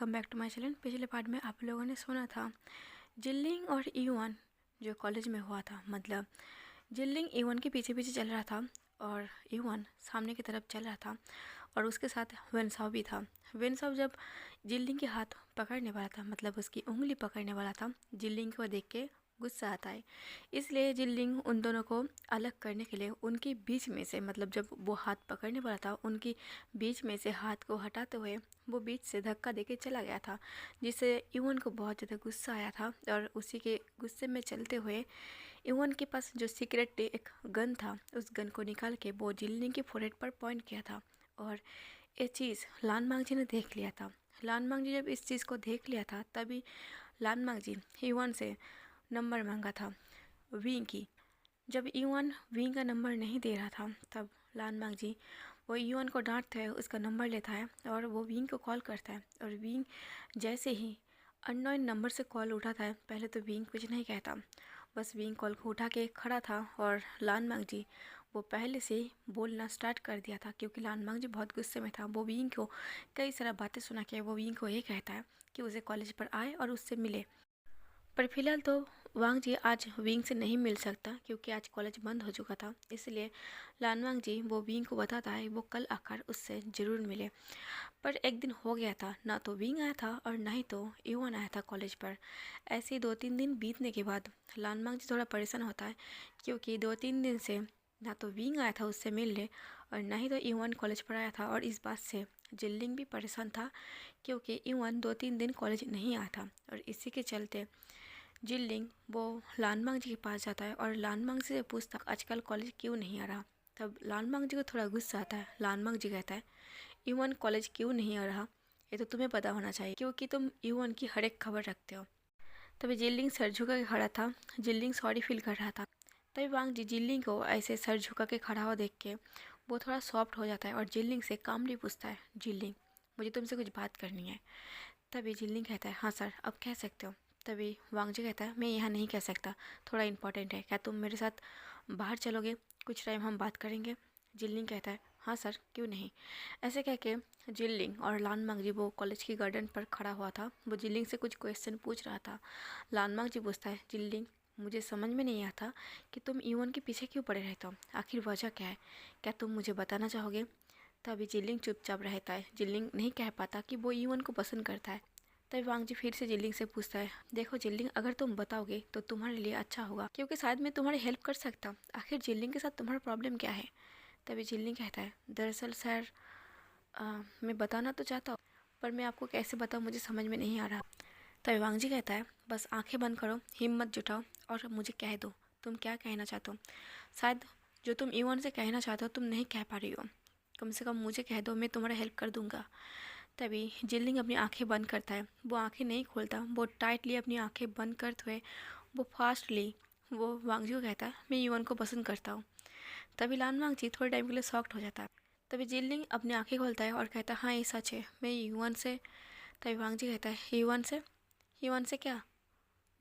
Welcome back to my channel. पिछले part में आप लोगों ने सुना था जिल्लिंग और ईवन जो कॉलेज में हुआ था। मतलब जिल्लिंग ईवन के पीछे पीछे चल रहा था और ईवन सामने की तरफ चल रहा था और उसके साथ वेनसाव भी था। वेनसाव जब जिल्लिंग के हाथ पकड़ने वाला था, मतलब उसकी उंगली पकड़ने वाला था, जिल्लिंग को देख के गुस्सा आता है। इसलिए जिल्लिंग उन दोनों को अलग करने के लिए उनके बीच में से, मतलब जब वो हाथ पकड़ने वाला था उनकी बीच में से हाथ को हटाते हुए वो बीच से धक्का देके चला गया था, जिससे ईवन को बहुत ज़्यादा गुस्सा आया था। और उसी के गुस्से में चलते हुए ईवन के पास जो सीक्रेट एक गन था, उस गन को निकाल के वो जिल्लिंग के फोrehead पर पॉइंट किया था। और ये चीज़ लान मांगजी ने देख लिया था। लान मांगजी जब इस चीज़ को देख लिया था तभी लान मांगजी ईवन से नंबर मांगा था विंग की। जब ईवन विंग का नंबर नहीं दे रहा था तब लान मांगजी वो ईवन को डांटता है, उसका नंबर लेता है और वो विंग को कॉल करता है। और विंग जैसे ही अननोन नंबर से कॉल उठाता है, पहले तो विंग कुछ नहीं कहता, बस विंग कॉल को उठा के खड़ा था। और लान मांगजी वो पहले से ही बोलना स्टार्ट कर दिया था, क्योंकि लान मांगजी बहुत गुस्से में था। वो विंग को कई सारा बातें सुना के वो विंग को ये कहता है कि उसे कॉलेज पर आए और उससे मिले। पर फिलहाल तो वांग जी आज विंग से नहीं मिल सकता, क्योंकि आज कॉलेज बंद हो चुका था। इसलिए लान वांग जी वो विंग को बताता है वो कल आकर उससे ज़रूर मिले। पर एक दिन हो गया था, ना तो विंग आया था और ना ही तो ईवन आया था कॉलेज पर। ऐसे ही 2-3 दिन बीतने के बाद लान वांग जी थोड़ा परेशान होता है, क्योंकि 2-3 दिन से ना तो विंग आया था उससे मिलने और ना ही तो ईवन कॉलेज पर आया था। और इस बात से जिल्लिंग भी परेशान था, क्योंकि ईवन 2-3 दिन कॉलेज नहीं आया था। और इसी के चलते जिल्लिंग वो लानमांग जी के पास जाता है और लानमांग से पूछता आजकल कॉलेज क्यों नहीं आ रहा। तब लानमांग जी को थोड़ा गुस्सा आता है। लानमांग जी कहता है ईवन कॉलेज क्यों नहीं आ रहा, ये तो तुम्हें पता होना चाहिए, क्योंकि तुम ईवन की हर एक खबर रखते हो। तभी जिल्लिंग सर झुका के खड़ा था। जिल्लिंग सॉरी फील कर रहा था। तभी वांग जी जिल्लिंग को ऐसे सर झुका के खड़ा हुआ देख के वो थोड़ा सॉफ्ट हो जाता है और जिल्लिंग से कामली पूछता है, जिल्लिंग मुझे तुमसे कुछ बात करनी है। तभी जिल्लिंग कहता है हाँ सर, अब कह सकते हो। तभी वांगजी कहता है मैं यहाँ नहीं कह सकता, थोड़ा इंपॉर्टेंट है, क्या तुम मेरे साथ बाहर चलोगे, कुछ टाइम हम बात करेंगे। जिल्लिंग कहता है हाँ सर, क्यों नहीं। ऐसे कह के जिल्लिंग और लान मांगजी वो कॉलेज की गार्डन पर खड़ा हुआ था। वो जिल्लिंग से कुछ क्वेश्चन पूछ रहा था। लान मांगजी पूछता है जिल्लिंग मुझे समझ में नहीं आता कि तुम ईवन के पीछे क्यों पड़े रहते हो, आखिर वजह क्या है, क्या तुम मुझे बताना चाहोगे। तभी जिल्लिंग चुपचाप रहता है। जिल्लिंग नहीं कह पाता कि वो ईवन को पसंद करता है। तभी वांग जी फिर से जिल्लिंग से पूछता है देखो जिल्लिंग, अगर तुम बताओगे तो तुम्हारे लिए अच्छा होगा, क्योंकि शायद मैं तुम्हारी हेल्प कर सकता हूँ। आखिर जिल्लिंग के साथ तुम्हारा प्रॉब्लम क्या है। तभी जिल्लिंग कहता है दरअसल सर मैं बताना तो चाहता हूँ, पर मैं आपको कैसे बताऊँ मुझे समझ में नहीं आ रहा। तभी वांग जी कहता है बस आंखें बंद करो, हिम्मत जुटाओ और मुझे कह दो तुम क्या कहना चाहते हो। शायद जो तुम ईवन से कहना चाहते हो तुम नहीं कह पा रही हो, कम से कम मुझे कह दो, मैं तुम्हारा हेल्प कर दूंगा। तभी जिल्लिंग अपनी आंखें बंद करता है। वो आंखें नहीं खोलता, वो टाइटली अपनी आंखें बंद करते हुए वो फास्टली वो वांगजी को कहता है मैं ईवन को पसंद करता हूँ। तभी लान वांगजी थोड़े टाइम के लिए शॉक्ट हो जाता है। तभी जिल्लिंग अपनी आंखें खोलता है और कहता है हाँ ये सच है, मैं ईवन से। तभी वांगजी कहता है ईवन से, ईवन से क्या।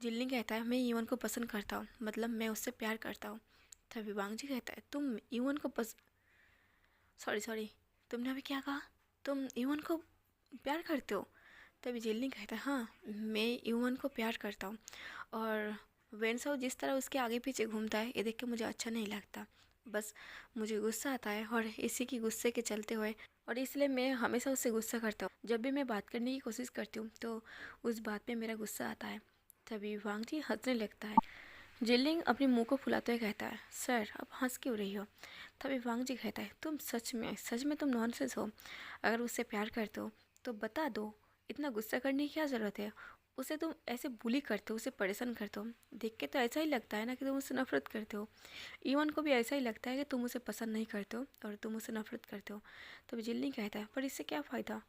जिल्लिंग कहता है मैं ईवन को पसंद करता हूँ, मतलब मैं उससे प्यार करता हूँ। तभी वांगजी कहता है तुम ईवन को सॉरी सॉरी, तुमने अभी क्या कहा, तुम ईवन को प्यार करते हो। तभी जिल्लिंग कहता है हाँ मैं यूवन को प्यार करता हूँ। और वेनसाओ जिस तरह उसके आगे पीछे घूमता है ये देख के मुझे अच्छा नहीं लगता, बस मुझे गुस्सा आता है। और इसी की गुस्से के चलते हुए और इसलिए मैं हमेशा उससे गुस्सा करता हूँ। जब भी मैं बात करने की कोशिश करती हूँ तो उस बात पे मेरा गुस्सा आता है। तभी वांग जी हंसने लगता है। जिल्लिंग अपने मुंह को फुलाते हुए कहता है सर अब हंस क्यों रही हो। तभी वांग जी कहता है तुम सच में तुम नॉनसेंस हो, अगर उससे प्यार करते हो तो बता दो, इतना गुस्सा करने की क्या ज़रूरत है। उसे तुम ऐसे बुली करते हो, उसे परेशान करते हो, देख के तो ऐसा ही लगता है ना कि तुम उससे नफरत करते हो। ईवन को भी ऐसा ही लगता है कि तुम उसे पसंद नहीं करते हो और तुम उसे नफरत करते हो। तभी जिल्ली कहता है पर इससे क्या फ़ायदा,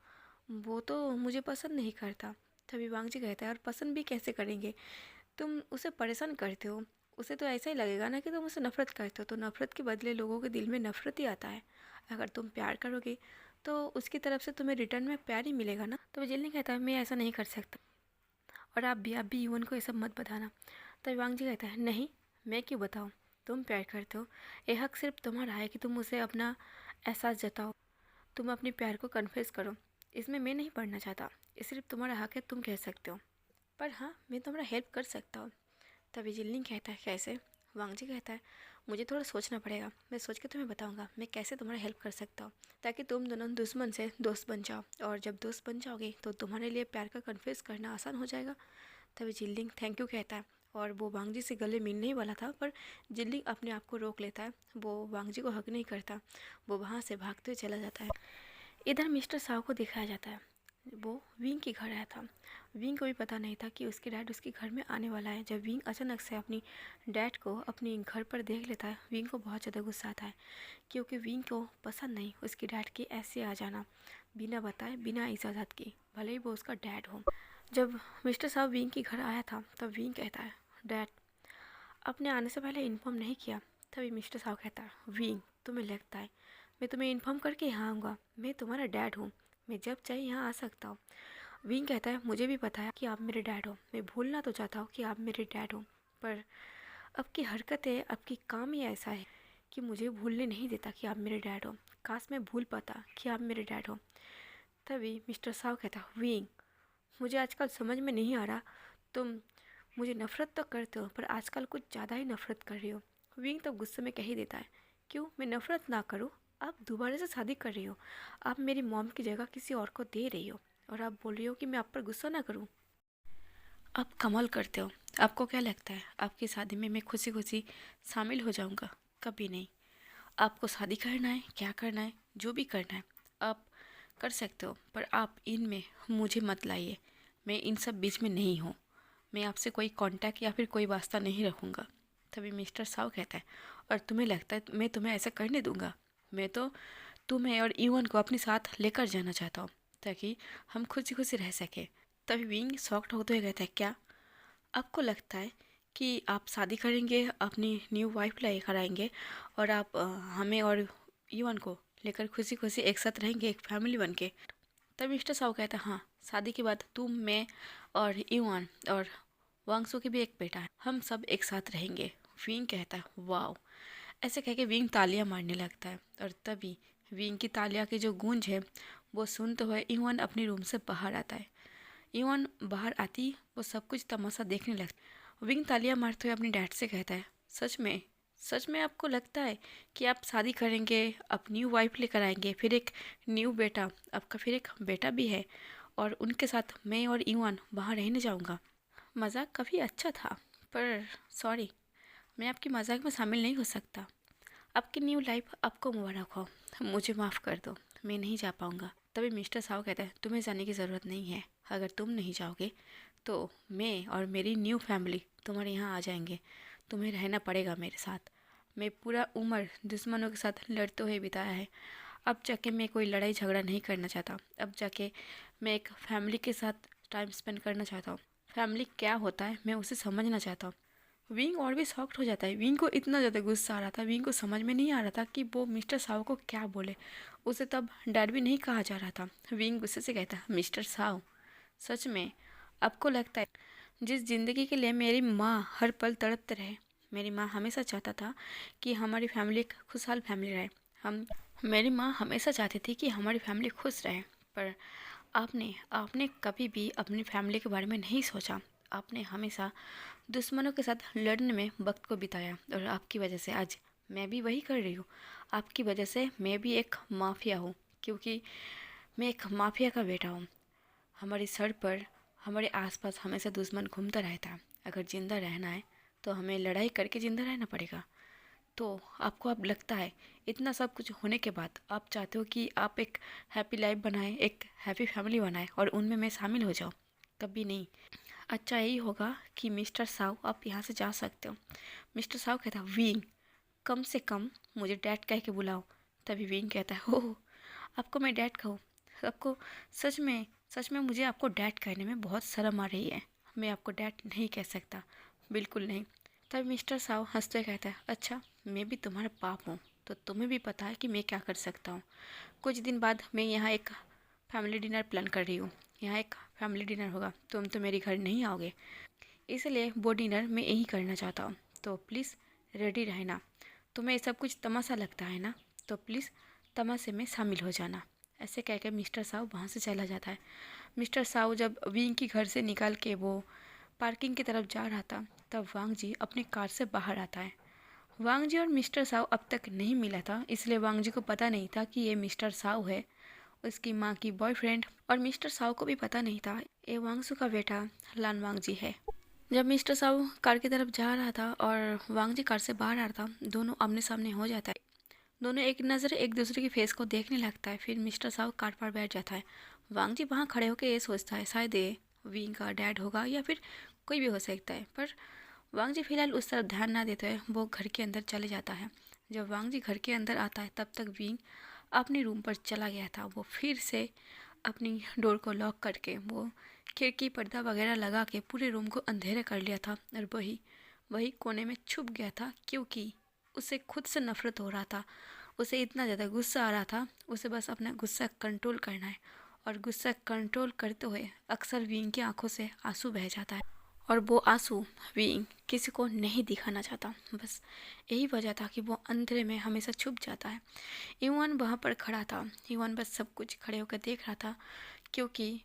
वो तो मुझे पसंद नहीं करता। तभी वांगजी कहता है और पसंद भी कैसे करेंगे, तुम उसे परेशान करते हो, उसे तो ऐसा ही लगेगा ना कि तुम उसे नफरत करते हो, तो नफरत के बदले लोगों के दिल में नफरत ही आता है। अगर तुम प्यार करोगे तो उसकी तरफ से तुम्हें रिटर्न में प्यार ही मिलेगा ना। तो जिल्ली कहता है मैं ऐसा नहीं कर सकता और आप भी यूवन को ये सब मत बताना। तो वांग जी कहता है नहीं, मैं क्यों बताऊँ, तुम प्यार करते हो, ये हक सिर्फ तुम्हारा है कि तुम उसे अपना एहसास जताओ, तुम अपने प्यार को कन्फेस करो। इसमें मैं नहीं पढ़ना चाहता, ये सिर्फ तुम्हारा हक है, तुम कह सकते हो। पर हाँ, मैं तुम्हारा हेल्प कर सकता हूँ। तभी जिनलिंग कहता है, कैसे? वांगजी कहता है, मुझे थोड़ा सोचना पड़ेगा, मैं सोच के तुम्हें बताऊंगा मैं कैसे तुम्हारा हेल्प कर सकता हूँ, ताकि तुम दोनों दुश्मन से दोस्त बन जाओ, और जब दोस्त बन जाओगे तो तुम्हारे लिए प्यार का कन्फेस करना आसान हो जाएगा। तभी जिनलिंग थैंक यू कहता है, और वो वांगजी से गले मिलने ही वाला था, पर जिनलिंग अपने आप को रोक लेता है। वो वांगजी को हक नहीं करता, वो वहाँ से भागते हुए चला जाता है। इधर मिस्टर साव को दिखाया जाता है, वो विंग के घर आया था। विंग को भी पता नहीं था कि उसके डैड उसके घर में आने वाला है। जब विंग अचानक से अपनी डैड को अपने घर पर देख लेता है, विंग को बहुत ज़्यादा गुस्सा आता है, क्योंकि विंग को पसंद नहीं उसकी डैड के ऐसे आ जाना बिना बताए, बिना इजाज़त के, भले ही वो उसका डैड हो। जब मिस्टर साहब विंग के घर आया था, तब विंग कहता है, डैड अपने आने से पहले इन्फॉर्म नहीं किया। तभी मिस्टर साहब कहता है, विंग तुम्हें लगता है मैं तुम्हें इन्फॉर्म करके यहाँ आऊँगा? मैं तुम्हारा डैड हूँ, मैं जब चाहिए यहाँ आ सकता हूँ। विंग कहता है, मुझे भी पता है कि आप मेरे डैड हो, मैं भूलना तो चाहता हूँ कि आप मेरे डैड हो, पर आपकी हरकतें, आपकी काम ही ऐसा है कि मुझे भूलने नहीं देता कि आप मेरे डैड हो। काश मैं भूल पाता कि आप मेरे डैड हो। तभी मिस्टर साव कहता, विंग मुझे आजकल समझ में नहीं आ रहा, तुम मुझे नफ़रत तो करते हो, पर आजकल कुछ ज़्यादा ही नफ़रत कर रही हो। विंग तो गुस्से में कह ही देता है, क्यों मैं नफ़रत ना करूँ? आप दोबारा से शादी कर रही हो, आप मेरी मॉम की जगह किसी और को दे रही हो, और आप बोल रही हो कि मैं आप पर गुस्सा ना करूं। आप कमाल करते हो। आपको क्या लगता है आपकी शादी में मैं खुशी खुशी शामिल हो जाऊंगा? कभी नहीं। आपको शादी करना है, क्या करना है, जो भी करना है आप कर सकते हो, पर आप इनमें मुझे मत लाइए। मैं इन सब बीच में नहीं हूँ। मैं आपसे कोई कांटेक्ट या फिर कोई वास्ता नहीं रखूँगा। तभी मिस्टर साव कहता है, और तुम्हें लगता है मैं तुम्हें ऐसा करने दूंगा? मैं तो तुम्हें और ईवन को अपने साथ लेकर जाना चाहता हूँ, ताकि हम खुशी खुशी रह सकें। तभी विंग शॉक्ड होते हुए कहता है, क्या आपको लगता है कि आप शादी करेंगे, अपनी न्यू वाइफ लेकर आएंगे, और आप हमें और ईवन को लेकर खुशी खुशी एक साथ रहेंगे, एक फैमिली बन के? तब मिस्टर साव कहता है, हाँ, शादी के बाद तुम, मैं और ईवन और वांगसू की भी एक बेटा है, हम सब एक साथ रहेंगे। विंग कहता है, वाओ। ऐसे कह के विंग तालियां मारने लगता है, और तभी विंग की तालियां की जो गूंज है वो सुनते हुए ईवन अपने रूम से बाहर आता है। ईवन बाहर आती वो सब कुछ तमाशा देखने लगता। विंग तालियां मारते हुए अपने डैड से कहता है, सच में आपको लगता है कि आप शादी करेंगे, आप न्यू वाइफ लेकर आएंगे, फिर एक न्यू बेटा, आपका फिर एक बेटा भी है, और उनके साथ मैं और ईवन वहाँ रहने जाऊँगा? मज़ाक काफ़ी अच्छा था, पर सॉरी, मैं आपकी मज़ाक में शामिल नहीं हो सकता। आपकी न्यू लाइफ आपको मुबारक हो, मुझे माफ़ कर दो, मैं नहीं जा पाऊँगा। तभी मिस्टर साव कहता है, तुम्हें जाने की ज़रूरत नहीं है, अगर तुम नहीं जाओगे तो मैं और मेरी न्यू फैमिली तुम्हारे यहाँ आ जाएंगे, तुम्हें रहना पड़ेगा मेरे साथ। मैं पूरा उम्र दुश्मनों के साथ लड़ते हुए बिताया है, अब जाके मैं कोई लड़ाई झगड़ा नहीं करना चाहता। अब जाके मैं एक फैमिली के साथ टाइम स्पेंड करना चाहता हूँ। फैमिली क्या होता है मैं उसे समझना चाहता हूँ। विंग और भी शॉक्ड हो जाता है। विंग को इतना ज़्यादा गुस्सा आ रहा था, विंग को समझ में नहीं आ रहा था कि वो मिस्टर साव को क्या बोले। उसे तब डैड भी नहीं कहा जा रहा था। विंग गुस्से से कहता, मिस्टर साव, सच में आपको लगता है जिस ज़िंदगी के लिए मेरी माँ हर पल तड़पते रहे, मेरी माँ हमेशा चाहता था कि हमारी फैमिली एक खुशहाल फैमिली रहे, हम मेरी माँ हमेशा चाहती थी कि हमारी फैमिली खुश रहे, पर आपने आपने कभी भी अपनी फैमिली के बारे में नहीं सोचा। आपने हमेशा दुश्मनों के साथ लड़ने में वक्त को बिताया, और आपकी वजह से आज मैं भी वही कर रही हूँ। आपकी वजह से मैं भी एक माफिया हूँ, क्योंकि मैं एक माफिया का बेटा हूँ। हमारे सर पर, हमारे आसपास हमेशा दुश्मन घूमता रहता है। अगर ज़िंदा रहना है तो हमें लड़ाई करके ज़िंदा रहना पड़ेगा। तो आपको अब लगता है इतना सब कुछ होने के बाद आप चाहते हो कि आप एक हैप्पी लाइफ बनाएं, एक हैप्पी फैमिली बनाएं, और उनमें मैं शामिल हो जाऊं? कभी नहीं। अच्छा यही होगा कि मिस्टर साव आप यहाँ से जा सकते हो। मिस्टर साव कहता है, विंग कम से कम मुझे डैड कह के बुलाओ। तभी विंग कहता है, ओह आपको मैं डैड कहूँ? आपको सच में मुझे आपको डैड कहने में बहुत शर्म आ रही है। मैं आपको डैड नहीं कह सकता, बिल्कुल नहीं। तब मिस्टर साव हंसते कहता है, अच्छा मैं भी तुम्हारा बाप हूँ, तो तुम्हें भी पता है कि मैं क्या कर सकता हूँ। कुछ दिन बाद मैं यहाँ एक फैमिली डिनर प्लान कर रही हूँ। यहाँ एक फैमिली डिनर होगा, तुम तो मेरे घर नहीं आओगे, इसलिए वो डिनर मैं यही करना चाहता हूँ। तो प्लीज़ रेडी रहना। तुम्हें सब कुछ तमाशा लगता है ना, तो प्लीज़ तमाशे में शामिल हो जाना। ऐसे कह के मिस्टर साव वहाँ से चला जाता है। मिस्टर साव जब विंग की घर से निकल के वो पार्किंग की तरफ जा रहा था, तब वांग जी अपनी कार से बाहर आता है। वांग जी और मिस्टर साव अब तक नहीं मिला था, इसलिए वांग जी को पता नहीं था कि ये मिस्टर साव है, उसकी माँ की बॉयफ्रेंड। और मिस्टर साव को भी पता नहीं था ये वांगसू का बेटा लान वांग जी है। जब मिस्टर साव कार की तरफ जा रहा था और वांग जी कार से बाहर आ रहा था, दोनों आमने सामने हो जाता है। दोनों एक नज़र एक दूसरे के फेस को देखने लगता है। फिर मिस्टर साव कार पर बैठ जाता है। वांग जी वहाँ खड़े होकर ये सोचता है शायद ये विंग का डैड होगा या फिर कोई भी हो सकता है, पर वांग जी फिलहाल उस तरफ ध्यान ना देते हुए वो घर के अंदर चले जाता है। जब वांग जी घर के अंदर आता है तब तक विंग अपने रूम पर चला गया था। वो फिर से अपनी डोर को लॉक करके वो खिड़की पर्दा वगैरह लगा के पूरे रूम को अंधेरा कर लिया था और वही वही कोने में छुप गया था, क्योंकि उसे खुद से नफरत हो रहा था। उसे इतना ज़्यादा गुस्सा आ रहा था, उसे बस अपना गुस्सा कंट्रोल करना है। और गुस्सा कंट्रोल करते हुए अक्सर विंग की आंखों से आंसू बह जाता है, और वो आंसू विंग किसी को नहीं दिखाना चाहता। बस यही वजह था कि वो अंधेरे में हमेशा छुप जाता है। इवान वहाँ पर खड़ा था। इवान बस सब कुछ खड़े होकर देख रहा था, क्योंकि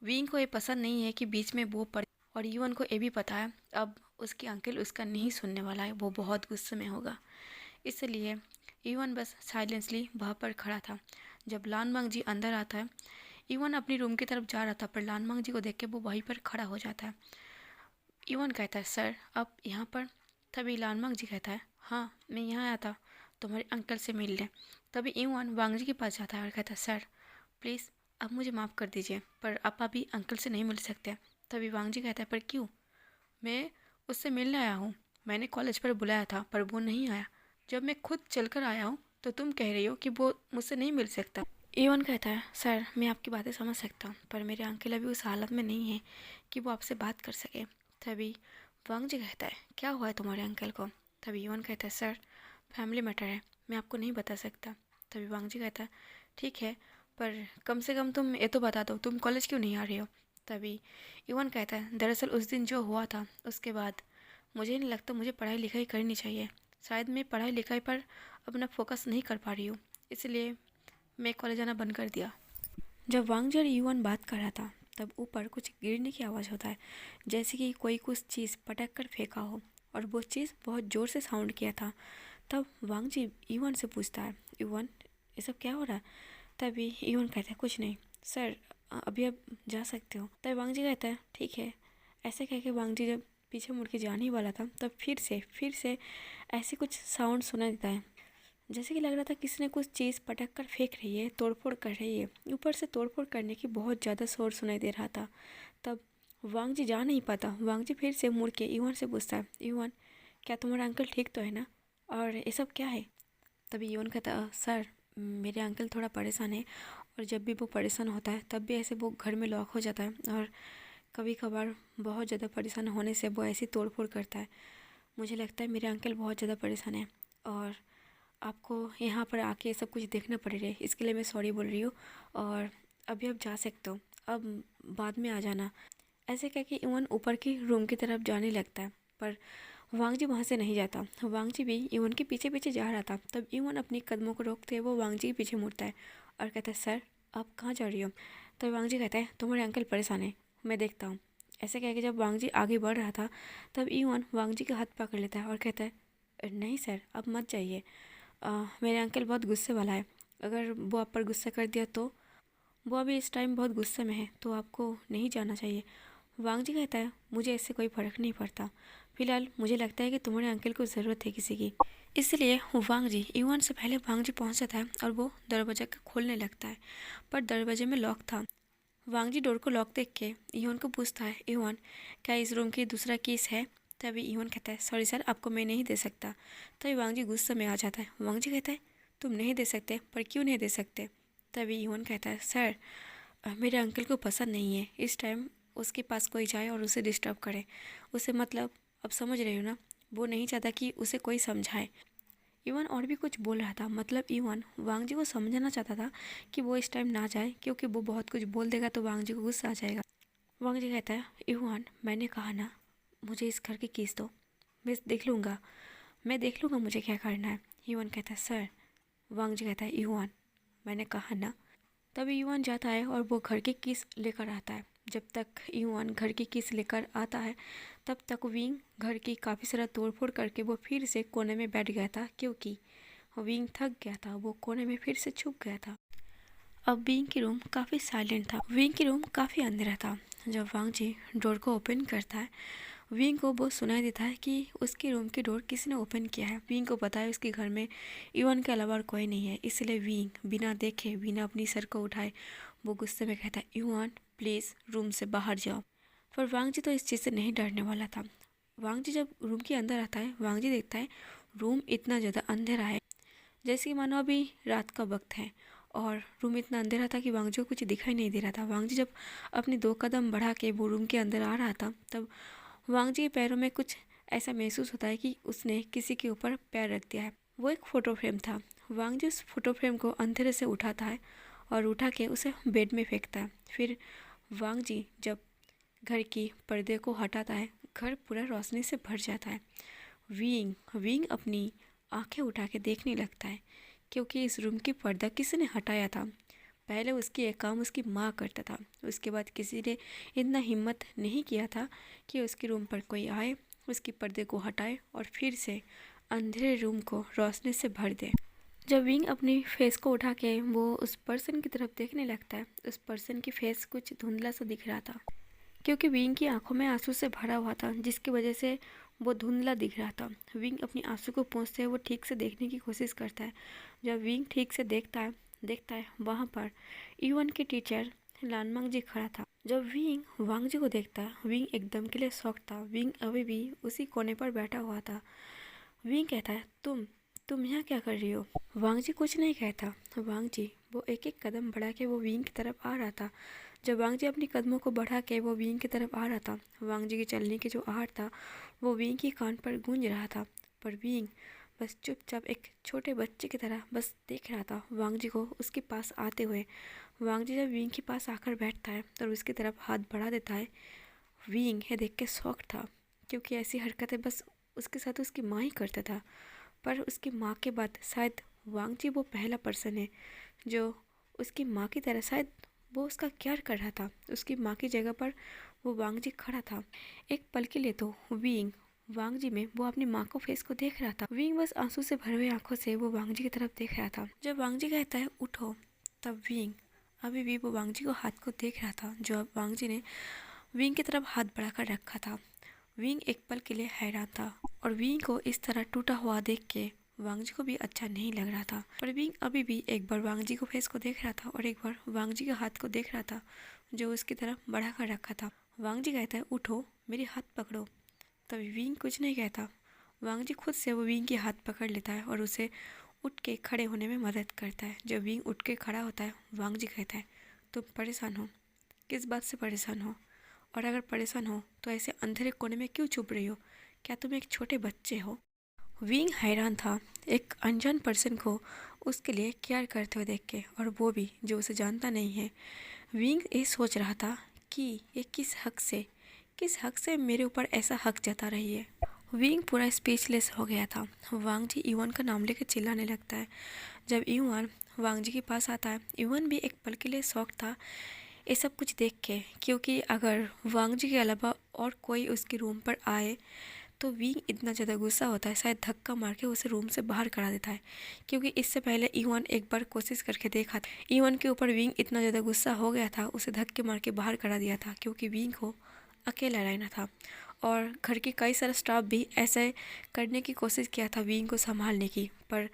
विंग को ये पसंद नहीं है कि बीच में वो पड़े। और इवान को ये भी पता है अब उसकी अंकल उसका नहीं सुनने वाला है, वो बहुत गुस्से में होगा। इसलिए इवान बस साइलेंसली वहाँ पर खड़ा था। जब लानवांग जी अंदर आता है, इवान अपनी रूम की तरफ जा रहा था, पर लानवांग जी को देख के वो वहीं पर खड़ा हो जाता है। इवान कहता है, सर आप यहाँ पर? तभी लानवांग जी कहता है, हाँ मैं यहाँ आया था तुम्हारे अंकल से मिलने। तभी इवान वांग जी के पास जाता है और कहता है, सर प्लीज़ आप मुझे माफ़ कर दीजिए, पर आप अभी अंकल से नहीं मिल सकते। तभी वांग जी कहता है, पर क्यों? मैं उससे मिलने आया हूँ। मैंने कॉलेज पर बुलाया था पर वो नहीं आया। जब मैं खुद चलकर आया हूँ तो तुम कह रही हो कि वो मुझसे नहीं मिल सकता। इवन कहता है, सर मैं आपकी बातें समझ सकता हूँ, पर मेरे अंकल अभी उस हालत में नहीं है कि वो आपसे बात कर सके। तभी वांग जी कहता है, क्या हुआ है तुम्हारे अंकल को? तभी इवन कहता है, सर फैमिली मैटर है, मैं आपको नहीं बता सकता। तभी वांग जी कहता है, ठीक है, पर कम से कम तुम ये तो बता दो तुम कॉलेज क्यों नहीं आ रही हो। तभी इवन कहता है, दरअसल उस दिन जो हुआ था उसके बाद मुझे नहीं लगता मुझे पढ़ाई लिखाई करनी चाहिए। शायद मैं पढ़ाई लिखाई पर अपना फोकस नहीं कर पा रही हूँ, इसलिए मैं कॉलेज आना बंद कर दिया। जब वांग जी और यूवन बात कर रहा था, तब ऊपर कुछ गिरने की आवाज़ होता है, जैसे कि कोई कुछ चीज़ पटक कर फेंका हो, और वो चीज़ बहुत ज़ोर से साउंड किया था। तब वांग जी यूवन से पूछता है, यूवन ये सब क्या हो रहा है? तभी यूवन कहता है, कुछ नहीं सर, अभी आप जा सकते हो। तब वांग जी कहता है, ठीक है। ऐसे कह के वांग जी जब पीछे मुड़ के जाने ही वाला था, तब फिर से ऐसे कुछ साउंड सुना देता है, जैसे कि लग रहा था किसी ने कुछ चीज़ पटक कर फेंक रही है, तोड़फोड़ कर रही है। ऊपर से तोड़फोड़ करने की बहुत ज़्यादा शोर सुनाई दे रहा था। तब वांग जी जा नहीं पाता। वांग जी फिर से मुड़ के इवान से पूछता है, इवान क्या तुम्हारा अंकल ठीक तो है ना, और ये सब क्या है? तभी इवान कहता है, सर मेरे अंकल थोड़ा परेशान है, और जब भी वो परेशान होता है तब भी ऐसे वो घर में लॉक हो जाता है, और कभी कभार बहुत ज़्यादा परेशान होने से वो ऐसी तोड़ फोड़ करता है। मुझे लगता है मेरे अंकल बहुत ज़्यादा परेशान है, और आपको यहाँ पर आके सब कुछ देखना पड़ेगा, इसके लिए मैं सॉरी बोल रही हूँ, और अभी आप जा सकते हो, अब बाद में आ जाना। ऐसे कह के इवन ऊपर की रूम की तरफ जाने लगता है, पर वांग जी वहाँ से नहीं जाता। वांग जी भी इवन के पीछे पीछे जा रहा था। तब इवन अपने कदमों को रोकते हुए वो वांग जी के पीछे मुड़ता है और कहता है, सर आप कहाँ जा रही हो? तब वांग जी कहता है, तुम्हारे अंकल परेशान है, मैं देखता हूँ। ऐसे कह के जब वांग जी आगे बढ़ रहा था, तब इवन वांग जी का हाथ पकड़ लेता है और कहता है, नहीं सर अब मत जाइए, मेरे अंकल बहुत गुस्से वाला है, अगर वो आप पर गुस्सा कर दिया तो वो अभी इस टाइम बहुत गुस्से में है, तो आपको नहीं जाना चाहिए। वांग जी कहता है, मुझे इससे कोई फ़र्क नहीं पड़ता, फिलहाल मुझे लगता है कि तुम्हारे अंकल को ज़रूरत है किसी की। इसलिए वांग जी इवान से पहले वांग जी पहुँच जाता है और वो दरवाजा को खोलने लगता है, पर दरवाजे में लॉक था। वांग जी डोर को लॉक देख के इवान को पूछता है, इवान क्या इस रूम की दूसरा कीस है? तभी इवान कहता है, सॉरी सर आपको मैं नहीं दे सकता। तभी वांग जी गुस्से में आ जाता है। वांग जी कहता है, तुम नहीं दे सकते, पर क्यों नहीं दे सकते? तभी इवान कहता है, सर मेरे अंकल को पसंद नहीं है इस टाइम उसके पास कोई जाए और उसे डिस्टर्ब करे। उसे मतलब अब समझ रहे हो ना, वो नहीं चाहता कि उसे कोई समझाए। इवान और भी कुछ बोल रहा था, मतलब इवान वांग जी को समझाना चाहता था कि वो इस टाइम ना जाए, क्योंकि वो बहुत कुछ बोल देगा तो वांग जी को गुस्सा आ जाएगा। वांग जी कहता है, इवान मैंने कहा ना मुझे इस घर की कीस दो, मैं देख लूँगा मुझे क्या करना है। इवान कहता है, सर। वांग जी कहता है, इवान मैंने कहा ना तब यूआन जाता है और वो घर की कीस लेकर आता है। जब तक यूआन घर की कीस लेकर आता है तब तक विंग घर की काफ़ी सारा तोड़फोड़ करके वो फिर से कोने में बैठ गया था, क्योंकि विंग थक गया था। वो कोने में फिर से छुप गया था। अब विंग की रूम काफ़ी साइलेंट था। विंग की रूम काफ़ी अंधेरा था। जब वांग जी डोर को ओपन करता है, विंग को वो सुनाई देता है कि उसके रूम की डोर किसी ने ओपन किया है। विंग को पता है उसके घर में यूआन के अलावा और कोई नहीं है, इसलिए विंग बिना देखे, बिना अपनी सर को उठाए, वो गुस्से में कहता है, यूआन प्लीज़ रूम से बाहर जाओ। पर वांग जी तो इस चीज़ से नहीं डरने वाला था। वांग जी जब रूम के अंदर आता है, वांग जी देखता है रूम इतना ज़्यादा अंधेरा है जैसे कि मानो अभी रात का वक्त है, और रूम इतना अंधेरा था कि वांग जी को कुछ दिखाई नहीं दे रहा था। वांग जी जब अपने 2 कदम बढ़ा के वो रूम के अंदर आ रहा था, तब वांग जी के पैरों में कुछ ऐसा महसूस होता है कि उसने किसी के ऊपर पैर रख दिया है। वो एक फ़ोटो फ्रेम था। वांग जी उस फोटो फ्रेम को अंधेरे से उठाता है और उठा के उसे बेड में फेंकता है। फिर वांग जी जब घर की पर्दे को हटाता है, घर पूरा रोशनी से भर जाता है। विंग विंग अपनी आंखें उठा के देखने लगता है, क्योंकि इस रूम की पर्दा किसी ने हटाया था। पहले उसकी एक काम उसकी माँ करता था, उसके बाद किसी ने इतना हिम्मत नहीं किया था कि उसके रूम पर कोई आए, उसकी पर्दे को हटाए और फिर से अंधेरे रूम को रोशनी से भर दे। जब विंग अपनी फेस को उठा के वो उस पर्सन की तरफ देखने लगता है, उस पर्सन की फेस कुछ धुंधला सा दिख रहा था, क्योंकि विंग की आंखों में आंसू से भरा हुआ था, जिसकी वजह से वो धुंधला दिख रहा था। विंग अपनी आंसू को पोंछते हुए वो ठीक से देखने की कोशिश करता है। जब विंग ठीक से देखता है वहाँ पर यूएन के टीचर लानमांग जी खड़ा था। जब विंग वांग जी को देखता है, विंग एकदम के लिए शॉक था। विंग अभी भी उसी कोने पर बैठा हुआ था। विंग कहता है, तुम यहाँ क्या कर रही हो? वांग जी कुछ नहीं कहता। वांग जी वो एक एक कदम बढ़ा के वो विंग की तरफ आ रहा था। जब वांग जी अपनी कदमों को बढ़ा के वो विंग की तरफ आ रहा था, वांग जी के चलने की जो आहट था वो विंग के कान पर गूंज रहा था। पर विंग बस चुपचाप एक छोटे बच्चे की तरह बस देख रहा था वांग जी को उसके पास आते हुए। वांग जी जब विंग के पास आकर बैठता है और उसकी तरफ हाथ बढ़ा देता है, विंग ये देख के शॉक था, क्योंकि ऐसी हरकतें बस उसके साथ उसकी माँ ही करता था। पर उसकी माँ के बाद शायद वांग जी वो पहला पर्सन है जो उसकी माँ की तरह, शायद वो उसका केयर कर रहा था। उसकी माँ की जगह पर वो वांग जी खड़ा था। एक पल के लिए तो विंग वांग जी में वो अपनी माँ को फेस को देख रहा था। विंग बस आंसू से भरे हुए आंखों से वो वांग जी की तरफ देख रहा था। जब वांग जी कहता है उठो, तब विंग अभी भी वो वांग जी को हाथ को देख रहा था, जो अब वांग जी ने विंग की तरफ हाथ बढ़ाकर रखा था। विंग एक पल के लिए हैरान था, और विंग को इस तरह टूटा हुआ देख के वांग जी को भी अच्छा नहीं लग रहा था। पर विंग अभी भी एक बार वांग जी को फेस को देख रहा था और एक बार वांग जी के हाथ को देख रहा था, जो उसकी तरफ बढ़ा कर रखा था। वांग जी कहता है उठो, मेरे हाथ पकड़ो। तभी विंग कुछ नहीं कहता। वांग जी खुद से वो विंग के हाथ पकड़ लेता है और उसे उठ के खड़े होने में मदद करता है। जब विंग उठ के खड़ा होता है, वांग जी कहता है, तुम परेशान हो? किस बात से परेशान हो? और अगर परेशान हो तो ऐसे अंधेरे कोने में क्यों छुप रही हो? क्या तुम एक छोटे बच्चे हो? विंग हैरान था, एक अनजान पर्सन को उसके लिए केयर करते हुए देख के, और वो भी जो उसे जानता नहीं है। विंग ये सोच रहा था कि ये किस हक से मेरे ऊपर ऐसा हक जता रही है। विंग पूरा स्पीचलेस हो गया था। वांग जी यूआन का नाम लेकर चिल्लाने लगता है। जब यूआन वांग जी के पास आता है, यूआन भी एक पल के लिए शॉक था ये सब कुछ देख के, क्योंकि अगर वांग जी के अलावा और कोई उसके रूम पर आए तो विंग इतना ज़्यादा गुस्सा होता है, शायद धक्का मार के उसे रूम से बाहर करा देता है। क्योंकि इससे पहले ईवान एक बार कोशिश करके देखा था। ईवान के ऊपर विंग इतना ज़्यादा गुस्सा हो गया था, उसे धक्के मार के बाहर करा दिया था, क्योंकि विंग को अकेला रहना था। और घर के कई सारे स्टाफ भी ऐसे करने की कोशिश किया था विंग को संभालने की, पर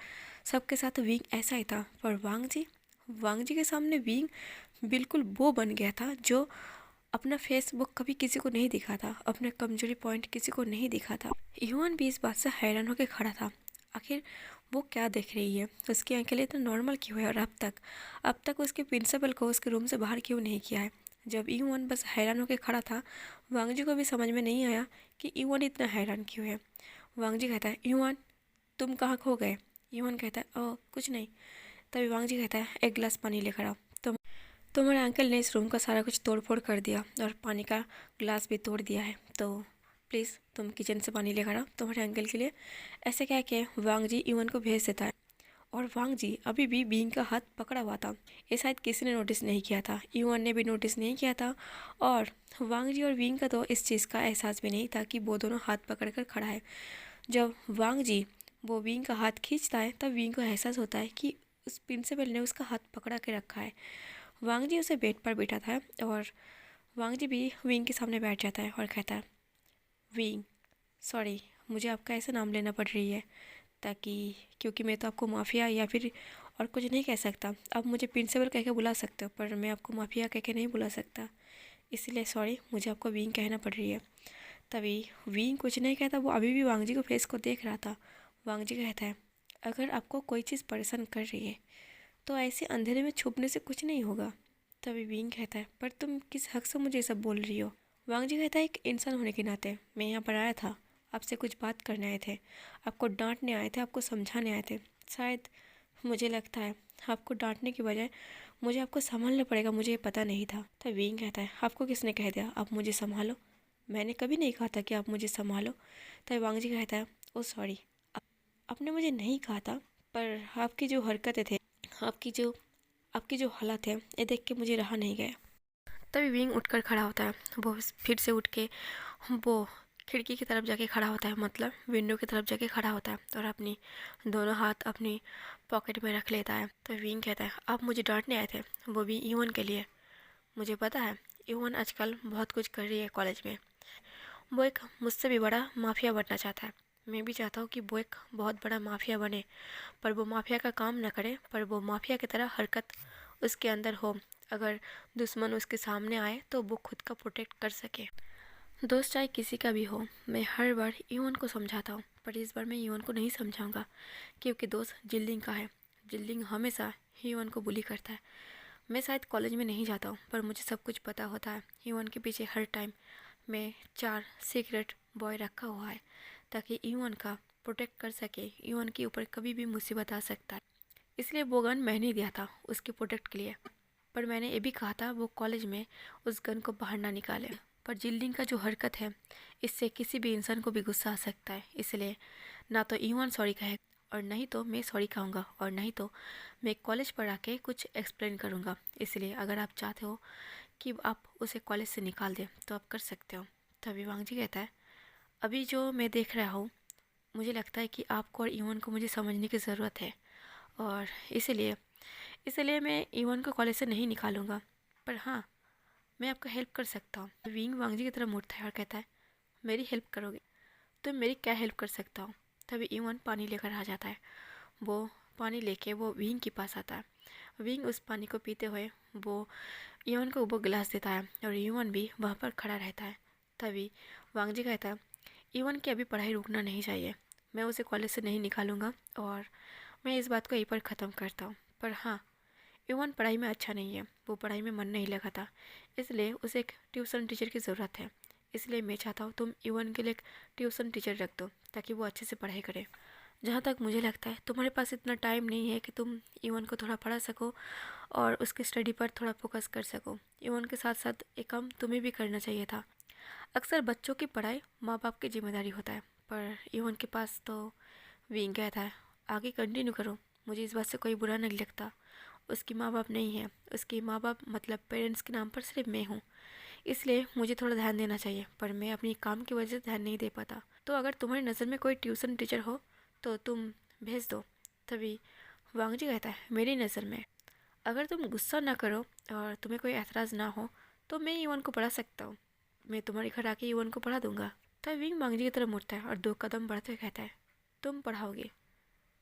सबके साथ विंग ऐसा ही था। पर वांग जी के सामने विंग बिल्कुल वो बन गया था जो अपना फेस वो कभी किसी को नहीं दिखा था, अपने कमजोरी पॉइंट किसी को नहीं दिखा था। ह्यूमन भी इस बात से हैरान होकर खड़ा था, आखिर वो क्या देख रही है, उसकी आंखें इतना नॉर्मल क्यों है, और अब तक उसके प्रिंसिपल को उसके रूम से बाहर क्यों नहीं किया है। जब ईवन बस हैरान होकर खड़ा था, वांग जी को भी समझ में नहीं आया कि ईवन इतना हैरान क्यों है। वांग जी कहता है, ईवन तुम कहाँ खो गए? ईवन कहता है, ओह कुछ नहीं। तभी वांग जी कहता है, एक गिलास पानी लेकर आओ। तुम्हारे अंकल ने इस रूम का सारा कुछ तोड़ फोड़ कर दिया और पानी का ग्लास भी तोड़ दिया है, तो प्लीज़ तुम किचन से पानी लेकर आओ तुम्हारे अंकल के लिए। ऐसे कह के वांग जी ईवन को भेज देता है, और वांग जी अभी भी विंग का हाथ पकड़ा हुआ था। ये शायद किसी ने नोटिस नहीं किया था, यून ने भी नोटिस नहीं किया था, और वांग जी और विंग का तो इस चीज़ का एहसास भी नहीं था कि वो दोनों हाथ पकड़कर खड़ा है। जब वांग जी वो विंग का हाथ खींचता है तब विंग को एहसास होता है कि उस प्रिंसिपल ने उसका हाथ पकड़ा के रखा है। वांग जी उसे बेड पर बैठा था और वांग जी भी विंग के सामने बैठ जाता है और कहता है, विंग सॉरी, मुझे आपका ऐसा नाम लेना पड़ रही है ताकि क्योंकि मैं तो आपको माफिया या फिर और कुछ नहीं कह सकता। आप मुझे प्रिंसिपल कह के बुला सकते हो पर मैं आपको माफिया कह के नहीं बुला सकता, इसलिए सॉरी, मुझे आपको विंग कहना पड़ रही है। तभी विंग कुछ नहीं कहता, वो अभी भी वांग जी को फेस को देख रहा था। वांग जी कहता है, अगर आपको कोई चीज़ परेशान कर रही है तो ऐसे अंधेरे में छुपने से कुछ नहीं होगा। तभी विंग कहता है, पर तुम किस हक से मुझे सब बोल रही हो। वांग जी कहता है, एक इंसान होने के नाते मैं यहाँ पर आया था, आपसे कुछ बात करने आए थे, आपको डांटने आए थे, आपको समझाने आए थे। शायद मुझे लगता है आपको डांटने की बजाय मुझे आपको संभालना पड़ेगा, मुझे ये पता नहीं था। तब विंग कहता है, आपको किसने कह दिया आप मुझे संभालो, मैंने कभी नहीं कहा था कि आप मुझे संभालो। तब वांग जी कहता है, ओ सॉरी, आपने मुझे नहीं कहा था, पर आपकी जो हरकतें थे, आपकी जो हालत है, ये देख के मुझे रहा नहीं गया। तभी विंग उठकर खड़ा होता है। वो फिर से उठ के वो खिड़की की तरफ जाके खड़ा होता है, मतलब विंडो की तरफ जाके खड़ा होता है और अपनी दोनों हाथ अपनी पॉकेट में रख लेता है। तो विंग कहता है, आप मुझे डांटने आए थे, वो भी ईवन के लिए। मुझे पता है ईवन आजकल बहुत कुछ कर रही है कॉलेज में, वो एक मुझसे भी बड़ा माफिया बनना चाहता है। मैं भी चाहता हूँ कि वो एक बहुत बड़ा माफिया बने, पर वो माफिया का काम न करे, पर वो माफिया की तरह हरकत उसके अंदर हो। अगर दुश्मन उसके सामने आए तो वो खुद का प्रोटेक्ट कर सके। दोस्त चाहे किसी का भी हो, मैं हर बार यून को समझाता हूँ, पर इस बार मैं यून को नहीं समझाऊंगा, क्योंकि दोस्त जिल्लिंग का है। जिल्लिंग हमेशा यून को बुली करता है। मैं शायद कॉलेज में नहीं जाता हूँ, पर मुझे सब कुछ पता होता है। यून के पीछे हर टाइम में 4 सीक्रेट बॉय रखा हुआ है ताकि यून का प्रोटेक्ट कर सके। यून के ऊपर कभी भी मुसीबत आ सकता है, इसलिए वो गन मैंने ही दिया था उसके प्रोटेक्ट के लिए। पर मैंने ये भी कहा था वो कॉलेज में उस गन को बाहर ना निकाले। पर जिल्डिंग का जो हरकत है, इससे किसी भी इंसान को भी गुस्सा आ सकता है, इसलिए ना तो ईवान सॉरी कहे और नहीं तो मैं सॉरी कहूँगा, और नहीं तो मैं कॉलेज पर आके कुछ एक्सप्लेन करूँगा। इसलिए अगर आप चाहते हो कि आप उसे कॉलेज से निकाल दें तो आप कर सकते हो। तभी वांग जी कहता है, अभी जो मैं देख रहा हूँ, मुझे लगता है कि आपको और ईवान को मुझे समझने की ज़रूरत है, और इसलिए इसलिए मैं ईवान को कॉलेज से नहीं निकालूंगा। पर हाँ, मैं आपका हेल्प कर सकता हूँ। विंग वांगजी की तरफ मुड़ता है और कहता है, मेरी हेल्प करोगे? तो मेरी क्या हेल्प कर सकता हूँ? तभी ईवान पानी लेकर आ जाता है। वो पानी लेके वो विंग के पास आता है। विंग उस पानी को पीते हुए वो ईवान को वो गिलास देता है और ईवान भी वहाँ पर खड़ा रहता है। तभी वांगजी कहता है, ईवान की अभी पढ़ाई रुकना नहीं चाहिए, मैं उसे कॉलेज से नहीं निकालूंगा और मैं इस बात को यहीं पर ख़त्म करता हूँ। पर हाँ, ईवान पढ़ाई में अच्छा नहीं है, वो पढ़ाई में मन नहीं लगाता, इसलिए उसे एक ट्यूशन टीचर की ज़रूरत है। इसलिए मैं चाहता हूँ तुम ईवान के लिए एक ट्यूशन टीचर रख दो ताकि वो अच्छे से पढ़ाई करे। जहाँ तक मुझे लगता है तुम्हारे पास इतना टाइम नहीं है कि तुम ईवान को थोड़ा पढ़ा सको और उसके स्टडी पर थोड़ा फोकस कर सको। ईवान के साथ साथ एक काम तुम्हें भी करना चाहिए था। अक्सर बच्चों की पढ़ाई माँ बाप की जिम्मेदारी होता है, पर ईवान के पास तो विंग कहता है, आगे कंटिन्यू करो, मुझे इस बात से कोई बुरा नहीं लगता। उसकी माँ बाप नहीं है, उसके माँ बाप मतलब पेरेंट्स के नाम पर सिर्फ मैं हूँ, इसलिए मुझे थोड़ा ध्यान देना चाहिए, पर मैं अपनी काम की वजह से ध्यान नहीं दे पाता। तो अगर तुम्हारी नज़र में कोई ट्यूशन टीचर हो तो तुम भेज दो। तभी वांगजी कहता है, मेरी नज़र में अगर तुम गुस्सा ना करो और तुम्हें कोई एतराज़ ना हो तो मैं ईवन को पढ़ा सकता हूँ, मैं तुम्हारे घर आके ईवन को पढ़ा दूंगा। तभी विंग वांगजी की तरफ मुड़ता है और 2 कदम बढ़ते हुए कहता है, तुम पढ़ाओगे?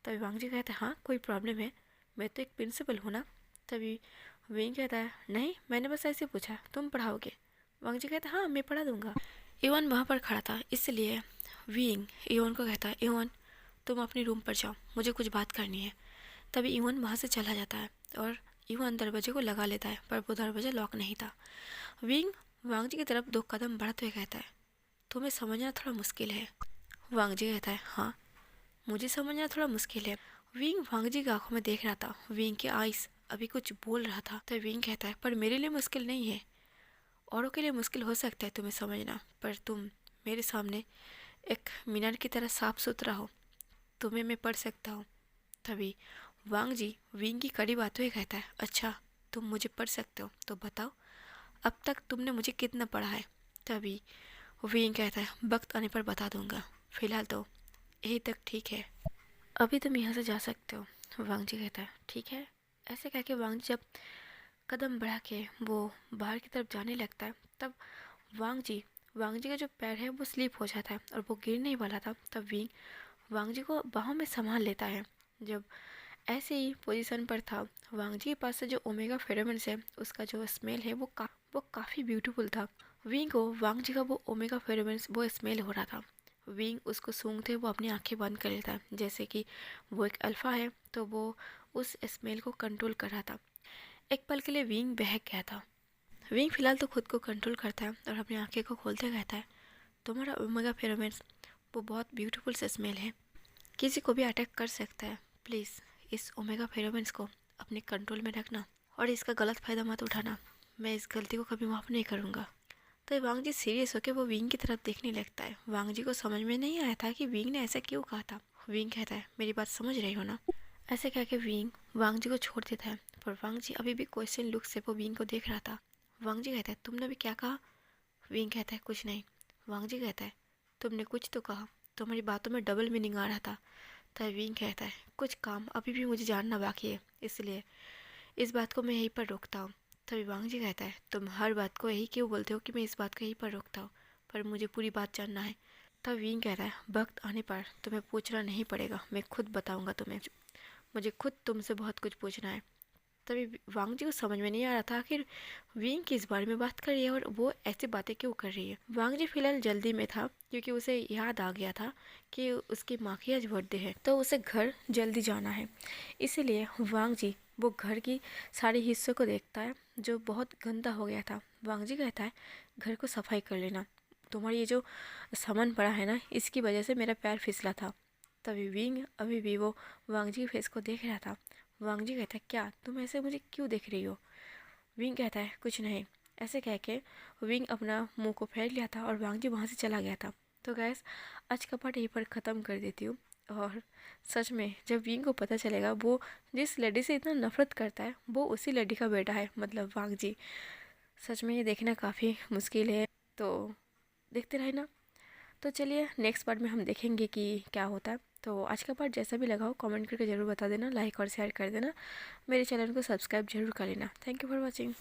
तभी वांगजी कहता है, हाँ कोई प्रॉब्लम है, मैं तो एक प्रिंसिपल हूँ ना। तभी विंग कहता है, नहीं मैंने बस ऐसे पूछा, तुम पढ़ाओगे? वांगजी कहता है, हाँ मैं पढ़ा दूंगा। इवन वहाँ पर खड़ा था, इसलिए विंग इवन को कहता है, इवन तुम अपने रूम पर जाओ, मुझे कुछ बात करनी है। तभी इवन वहाँ से चला जाता है और इवन दरवाजे को लगा लेता है, पर वो दरवाजा लॉक नहीं था। विंग वांगजी की तरफ 2 कदम बढ़ते हुए कहता है, तुम्हें समझना थोड़ा मुश्किल है। वांगजी कहता है, हाँ मुझे समझना थोड़ा मुश्किल है। विंग वांगजी की आंखों में देख रहा था, विंग के आइस अभी कुछ बोल रहा था। तो विंग कहता है, पर मेरे लिए मुश्किल नहीं है, औरों के लिए मुश्किल हो सकता है तुम्हें समझना, पर तुम मेरे सामने एक मीनार की तरह साफ सुथरा हो, तुम्हें मैं पढ़ सकता हूँ। तभी वांग जी विंग की कड़ी बातों ही कहता है, अच्छा तुम मुझे पढ़ सकते हो तो बताओ अब तक तुमने मुझे कितना पढ़ा है। तभी विंग कहता है, वक्त आने पर बता दूंगा, फिलहाल तो यही तक ठीक है, अभी तुम यहाँ से जा सकते हो। वांग जी कहता है, ठीक है। ऐसे कह के वांग जी जब कदम बढ़ा के वो बाहर की तरफ जाने लगता है, तब वांग जी का जो पैर है वो स्लिप हो जाता है और वो गिरने ही वाला था। तब विंग वांग जी को बाहों में संभाल लेता है। जब ऐसे ही पोजीशन पर था, वांग जी के पास से जो ओमेगा फेरोमोन्स है उसका जो स्मेल है वो काफ़ी ब्यूटीफुल था। विंग को वांग जी का वो ओमेगा फेरोमोन्स वो स्मेल हो रहा था। विंग उसको सूंघते वो अपनी आंखें बंद कर लेता है, जैसे कि वो एक अल्फा है तो वो उस स्मेल को कंट्रोल कर रहा था। एक पल के लिए विंग बहक गया था। विंग फिलहाल तो खुद को कंट्रोल करता है और अपनी आंखें को खोलते कहता है, तुम्हारा ओमेगा फेरोमोन्स वो बहुत ब्यूटीफुल से स्मेल है, किसी को भी अटैक कर सकता है। प्लीज़ इस ओमेगा फेरोमोन्स को अपने कंट्रोल में रखना और इसका गलत फ़ायदा मत उठाना, मैं इस गलती को कभी माफ़ नहीं करूँगा। तो वांग जी सीरियस होकर वो विंग की तरफ देखने लगता है। वांग जी को समझ में नहीं आया था कि विंग ने ऐसा क्यों कहा था। विंग कहता है, मेरी बात समझ रही हो ना। ऐसे कह के विंग वांग जी को छोड़ देता है, पर वांग जी अभी भी क्वेश्चन लुक से वो विंग को देख रहा था। वांग जी कहता है, तुमने अभी क्या कहा। विंग कहता है, कुछ नहीं। वांग जी कहता है, तुमने कुछ तो कहा, तुम्हारी बातों में डबल मीनिंग आ रहा था। तब विंग कहता है, कुछ काम अभी भी मुझे जानना बाकी है, इसलिए इस बात को मैं यहीं पर रोकता हूँ। तभी वांग जी कहता है, तुम हर बात को यही क्यों बोलते हो कि मैं इस बात को यहीं पर रोकता हूँ, पर मुझे पूरी बात जानना है। तब विंग कहता है, वक्त आने पर तुम्हें पूछना नहीं पड़ेगा, मैं खुद बताऊंगा तुम्हें, मुझे खुद तुमसे बहुत कुछ पूछना है। तभी वांग जी को समझ में नहीं आ रहा था आखिर विंग किस बारे में बात कर रही है और वो ऐसी बातें क्यों कर रही है। वांग जी फिलहाल जल्दी में था क्योंकि उसे याद आ गया था कि उसकी माँ की आज बर्थडे है तो उसे घर जल्दी जाना है। इसीलिए वांग जी वो घर की सारे हिस्सों को देखता है जो बहुत गंदा हो गया था। वांग जी कहता है, घर को सफाई कर लेना, तुम्हारी ये जो सामान पड़ा है ना इसकी वजह से मेरा पैर फिसला था। तभी विंग अभी भी वो वांग जी के फेस को देख रहा था। वांग जी कहता है, क्या तुम ऐसे मुझे क्यों देख रही हो। विंग कहता है, कुछ नहीं। ऐसे कह के विंग अपना मुंह को फेर लिया था और वांग जी वहाँ से चला गया था। तो गैस आज का पार्ट यहीं पर ख़त्म कर देती हूँ। और सच में जब विंग को पता चलेगा वो जिस लेडी से इतना नफरत करता है वो उसी लेडी का बेटा है, मतलब वांग जी, सच में ये देखना काफ़ी मुश्किल है। तो देखते रहे ना। तो चलिए नेक्स्ट पार्ट में हम देखेंगे कि क्या होता है। तो आज का पार्ट जैसा भी लगा हो कमेंट करके ज़रूर बता देना, लाइक और शेयर कर देना, मेरे चैनल को सब्सक्राइब जरूर कर लेना। Thank you for watching.